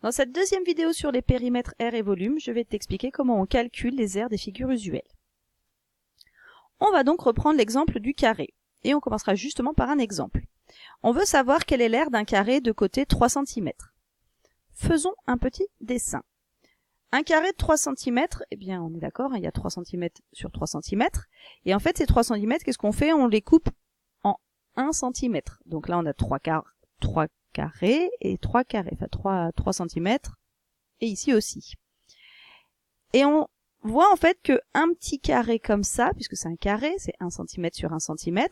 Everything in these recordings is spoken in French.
Dans cette deuxième vidéo sur les périmètres aires et volume, je vais t'expliquer comment on calcule les aires des figures usuelles. On va donc reprendre l'exemple du carré, et on commencera justement par un exemple. On veut savoir quelle est l'aire d'un carré de côté 3 cm. Faisons un petit dessin. Un carré de 3 cm, eh bien on est d'accord, il y a 3 cm sur 3 cm, et en fait ces 3 cm, qu'est-ce qu'on fait? On les coupe en 1 cm. Donc là on a 3 carrés et 3 carrés, enfin 3 cm, et ici aussi. Et on voit en fait que un petit carré comme ça, puisque c'est un carré, c'est 1 cm sur 1 cm,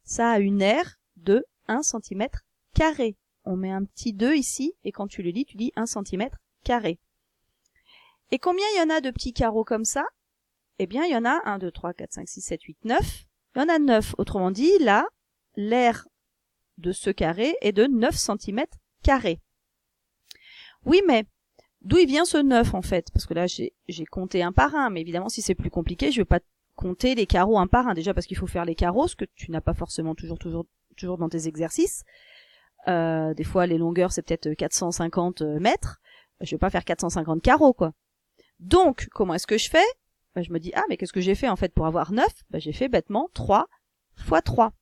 ça a une aire de 1 cm carré. On met un petit 2 ici, et quand tu le lis, tu dis 1 cm carré. Et combien il y en a de petits carreaux comme ça? Eh bien, il y en a 1, 2, 3, 4, 5, 6, 7, 8, 9. Il y en a 9. Autrement dit, là, l'aire de ce carré est de 9 cm carrés. Oui, mais d'où il vient ce 9 en fait? Parce que là, j'ai compté un par un, mais évidemment, si c'est plus compliqué, je vais pas compter les carreaux un par un. Déjà parce qu'il faut faire les carreaux, ce que tu n'as pas forcément toujours dans tes exercices. Des fois, les longueurs, c'est peut-être 450 mètres. Je vais pas faire 450 carreaux, quoi. Donc, comment est-ce que je fais? Je me dis, ah, mais qu'est-ce que j'ai fait en fait pour avoir 9? J'ai fait bêtement 3 fois 3.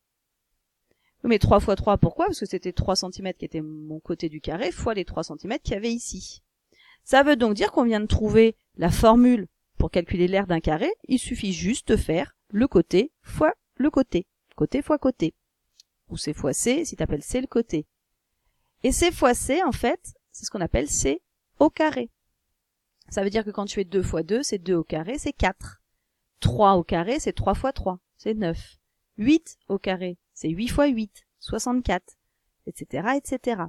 Mais 3 fois 3, pourquoi? Parce que c'était 3 cm qui était mon côté du carré, fois les 3 cm qu'il y avait ici. Ça veut donc dire qu'on vient de trouver la formule pour calculer l'aire d'un carré. Il suffit juste de faire le côté fois le côté. Côté fois côté. Ou C fois C, si tu appelles C le côté. Et C fois C, en fait, c'est ce qu'on appelle C au carré. Ça veut dire que quand tu fais 2 fois 2, c'est 2 au carré, c'est 4. 3 au carré, c'est 3 fois 3, c'est 9. 8 au carré, c'est 8 fois 8, 64, etc., etc.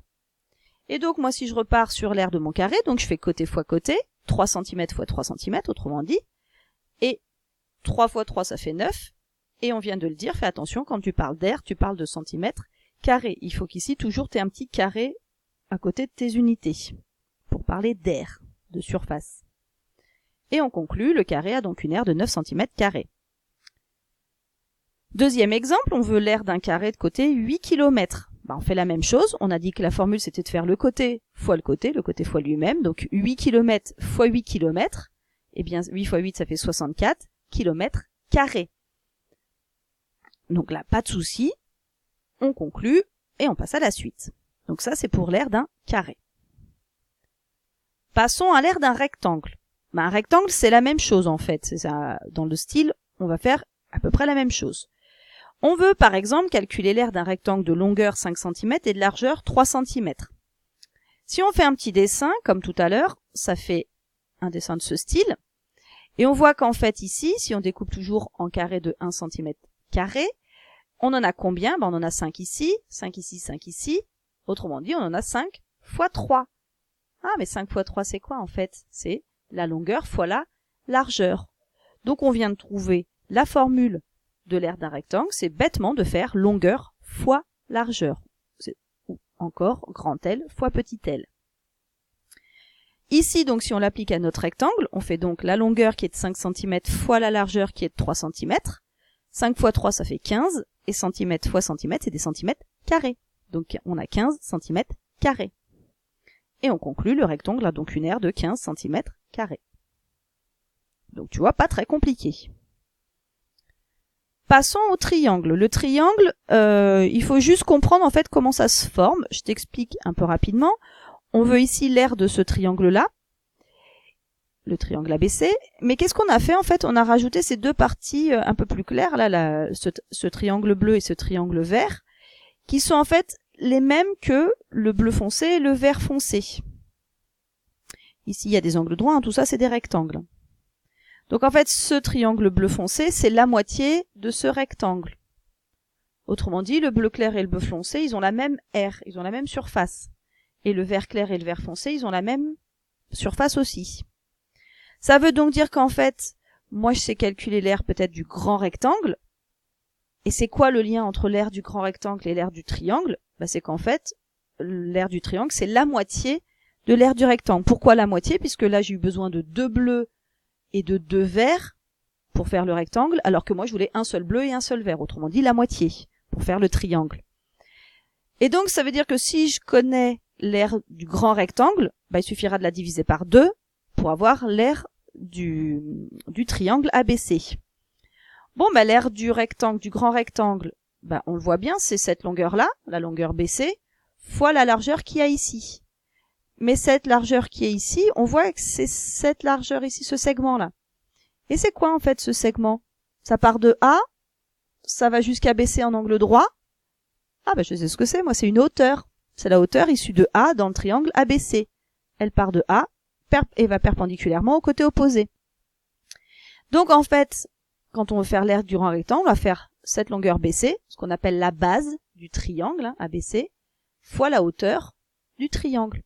Et donc, moi, si je repars sur l'aire de mon carré, donc je fais côté fois côté, 3 cm fois 3 cm, autrement dit, et 3 fois 3, ça fait 9, et on vient de le dire, fais attention, quand tu parles d'aire, tu parles de centimètres carrés. Il faut qu'ici, toujours, tu aies un petit carré à côté de tes unités, pour parler d'aire, de surface. Et on conclut, le carré a donc une aire de 9 cm carrés. Deuxième exemple, on veut l'aire d'un carré de côté 8 km. On fait la même chose, on a dit que la formule c'était de faire le côté fois le côté fois lui-même, donc 8 km fois 8 km, et bien 8 fois 8 ça fait 64 km carrés. Donc là, pas de souci, on conclut et on passe à la suite. Donc ça c'est pour l'aire d'un carré. Passons à l'aire d'un rectangle. Un rectangle c'est la même chose en fait, c'est ça, dans le style on va faire à peu près la même chose. On veut par exemple calculer l'aire d'un rectangle de longueur 5 cm et de largeur 3 cm. Si on fait un petit dessin, comme tout à l'heure, ça fait un dessin de ce style. Et on voit qu'en fait ici, si on découpe toujours en carré de 1 cm carré, on en a combien? On en a 5 ici, 5 ici, 5 ici. Autrement dit, on en a 5 fois 3. Ah, mais 5 fois 3, c'est quoi en fait? C'est la longueur fois la largeur. Donc on vient de trouver la formule de l'aire d'un rectangle, c'est bêtement de faire longueur fois largeur. Ou encore grand L fois petit l. Ici, donc, si on l'applique à notre rectangle, on fait donc la longueur qui est de 5 cm fois la largeur qui est de 3 cm. 5 fois 3, ça fait 15, et centimètre fois centimètre, c'est des centimètres carrés. Donc on a 15 cm carrés. Et on conclut, le rectangle a donc une aire de 15 cm carrés. Donc tu vois, pas très compliqué. Passons au triangle. Le triangle, il faut juste comprendre en fait comment ça se forme. Je t'explique un peu rapidement. On veut ici l'aire de ce triangle-là, le triangle ABC. Mais qu'est-ce qu'on a fait en fait? On a rajouté ces deux parties un peu plus claires, là, ce triangle bleu et ce triangle vert, qui sont en fait les mêmes que le bleu foncé et le vert foncé. Ici, il y a des angles droits, tout ça c'est des rectangles. Donc en fait, ce triangle bleu foncé, c'est la moitié de ce rectangle. Autrement dit, le bleu clair et le bleu foncé, ils ont la même aire, ils ont la même surface. Et le vert clair et le vert foncé, ils ont la même surface aussi. Ça veut donc dire qu'en fait, moi je sais calculer l'aire peut-être du grand rectangle. Et c'est quoi le lien entre l'aire du grand rectangle et l'aire du triangle? C'est qu'en fait, l'aire du triangle, c'est la moitié de l'aire du rectangle. Pourquoi la moitié? Puisque là, j'ai eu besoin de 2 bleus et de 2 verts pour faire le rectangle, alors que moi je voulais un seul bleu et un seul vert, autrement dit la moitié, pour faire le triangle. Et donc ça veut dire que si je connais l'aire du grand rectangle, il suffira de la diviser par 2 pour avoir l'aire du triangle ABC. Bon, l'aire du rectangle, du grand rectangle, on le voit bien, c'est cette longueur-là, la longueur BC, fois la largeur qu'il y a ici. Mais cette largeur qui est ici, on voit que c'est cette largeur ici, ce segment-là. Et c'est quoi en fait ce segment? Ça part de A, ça va jusqu'à BC en angle droit. Ah je sais ce que c'est, moi c'est une hauteur. C'est la hauteur issue de A dans le triangle ABC. Elle part de A et va perpendiculairement au côté opposé. Donc en fait, quand on veut faire l'aire du grand rectangle, on va faire cette longueur BC, ce qu'on appelle la base du triangle ABC, fois la hauteur du triangle.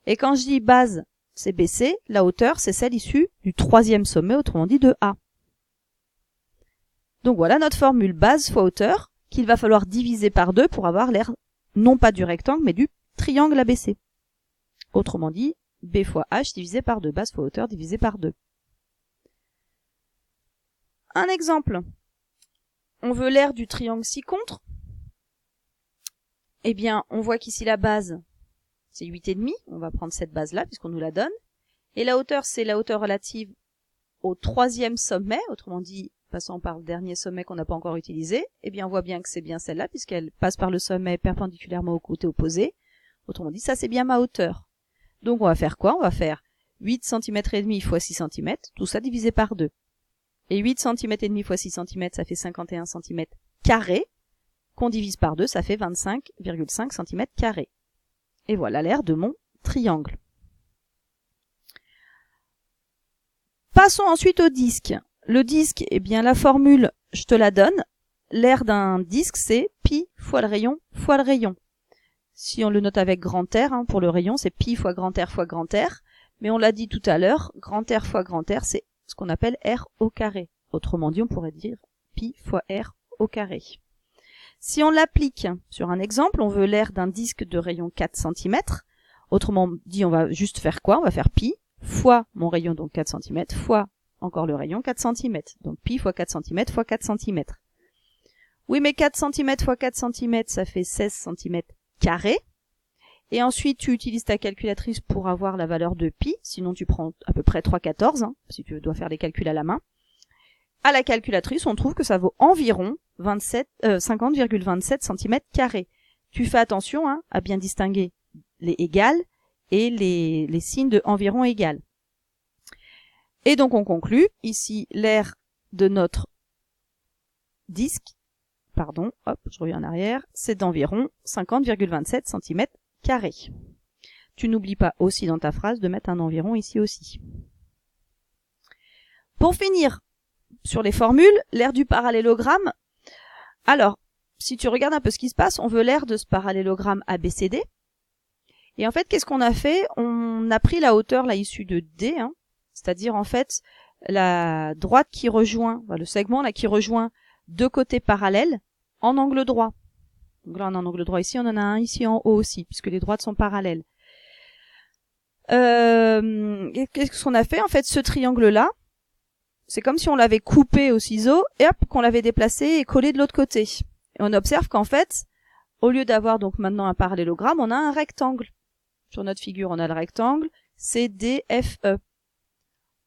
Et quand je dis base, c'est BC, la hauteur, c'est celle issue du troisième sommet, autrement dit de A. Donc voilà notre formule base fois hauteur, qu'il va falloir diviser par 2 pour avoir l'aire non pas du rectangle, mais du triangle ABC. Autrement dit, B fois H divisé par 2, base fois hauteur divisé par 2. Un exemple. On veut l'aire du triangle ci-contre. Eh bien, on voit qu'ici la base, c'est 8,5. On va prendre cette base-là puisqu'on nous la donne. Et la hauteur, c'est la hauteur relative au troisième sommet, autrement dit, passant par le dernier sommet qu'on n'a pas encore utilisé. Eh bien, on voit bien que c'est bien celle-là puisqu'elle passe par le sommet perpendiculairement au côté opposé. Autrement dit, ça c'est bien ma hauteur. Donc on va faire quoi? On va faire 8 cm et demi fois 6 cm, tout ça divisé par 2. Et 8 cm et demi fois 6 cm, ça fait 51 cm carrés, qu'on divise par 2, ça fait 25,5 cm carrés. Et voilà l'aire de mon triangle. Passons ensuite au disque. Le disque, eh bien la formule, je te la donne. L'aire d'un disque, c'est pi fois le rayon fois le rayon. Si on le note avec grand R, pour le rayon, c'est pi fois grand R fois grand R. Mais on l'a dit tout à l'heure, grand R fois grand R, c'est ce qu'on appelle R au carré. Autrement dit, on pourrait dire pi fois R au carré. Si on l'applique sur un exemple, on veut l'aire d'un disque de rayon 4 cm. Autrement dit, on va juste faire quoi? On va faire pi fois mon rayon, donc 4 cm, fois encore le rayon 4 cm. Donc pi fois 4 cm fois 4 cm. Oui, mais 4 cm fois 4 cm, ça fait 16 cm carrés. Et ensuite, tu utilises ta calculatrice pour avoir la valeur de pi. Sinon, tu prends à peu près 3,14, si tu dois faire les calculs à la main. À la calculatrice, on trouve que ça vaut environ 50,27 cm carrés. Tu fais attention à bien distinguer les égales et les signes de environ égal. Et donc, on conclut. Ici, l'aire de notre disque, je reviens en arrière, c'est d'environ 50,27 cm carrés. Tu n'oublies pas aussi dans ta phrase de mettre un environ ici aussi. Pour finir, sur les formules, l'aire du parallélogramme. Alors, si tu regardes un peu ce qui se passe, on veut l'aire de ce parallélogramme ABCD. Et en fait, qu'est-ce qu'on a fait? On a pris la hauteur là issue de D, c'est-à-dire en fait la droite qui rejoint, le segment là qui rejoint deux côtés parallèles en angle droit. Donc là on a un angle droit ici, on en a un ici en haut aussi, puisque les droites sont parallèles. Qu'est-ce qu'on a fait? En fait, ce triangle-là, c'est comme si on l'avait coupé au ciseau et hop, qu'on l'avait déplacé et collé de l'autre côté. Et on observe qu'en fait, au lieu d'avoir donc maintenant un parallélogramme, on a un rectangle. Sur notre figure, on a le rectangle CDFE.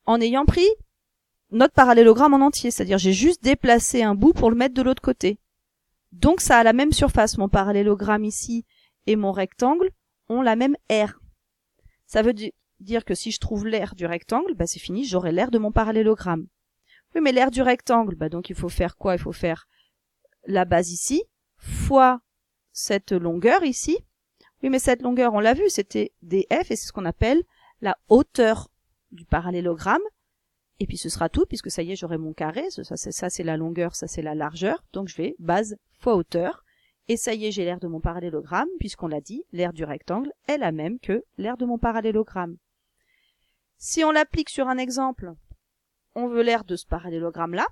En ayant pris notre parallélogramme en entier, c'est-à-dire j'ai juste déplacé un bout pour le mettre de l'autre côté. Donc ça a la même surface, mon parallélogramme ici et mon rectangle ont la même aire. Ça veut dire que si je trouve l'aire du rectangle, c'est fini, j'aurai l'aire de mon parallélogramme. Oui, mais l'aire du rectangle, donc il faut faire quoi? Il faut faire la base ici, fois cette longueur ici. Oui, mais cette longueur, on l'a vu, c'était DF, et c'est ce qu'on appelle la hauteur du parallélogramme. Et puis ce sera tout, puisque ça y est, j'aurai mon carré, ça c'est la longueur, ça c'est la largeur, donc je vais base fois hauteur, et ça y est, j'ai l'aire de mon parallélogramme, puisqu'on l'a dit, l'aire du rectangle est la même que l'aire de mon parallélogramme. Si on l'applique sur un exemple, on veut l'aire de ce parallélogramme-là.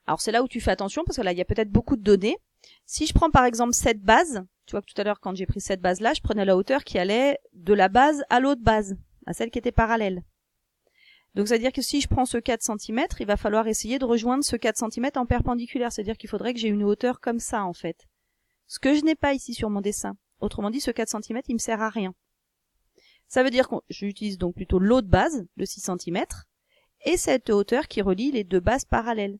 Alors c'est là où tu fais attention, parce que là, il y a peut-être beaucoup de données. Si je prends par exemple cette base, tu vois que tout à l'heure, quand j'ai pris cette base-là, je prenais la hauteur qui allait de la base à l'autre base, à celle qui était parallèle. Donc, c'est-à-dire que si je prends ce 4 cm, il va falloir essayer de rejoindre ce 4 cm en perpendiculaire. C'est-à-dire qu'il faudrait que j'ai une hauteur comme ça, en fait. Ce que je n'ai pas ici sur mon dessin. Autrement dit, ce 4 cm, il me sert à rien. Ça veut dire que j'utilise donc plutôt l'autre base, le 6 cm, et cette hauteur qui relie les deux bases parallèles.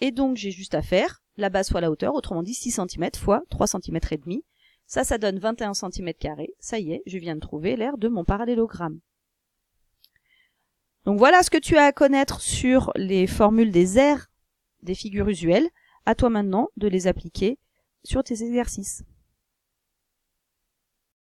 Et donc, j'ai juste à faire la base fois la hauteur, autrement dit 6 cm fois 3 cm et demi. Ça donne 21 cm². Ça y est, je viens de trouver l'aire de mon parallélogramme. Donc voilà ce que tu as à connaître sur les formules des aires des figures usuelles. À toi maintenant de les appliquer sur tes exercices.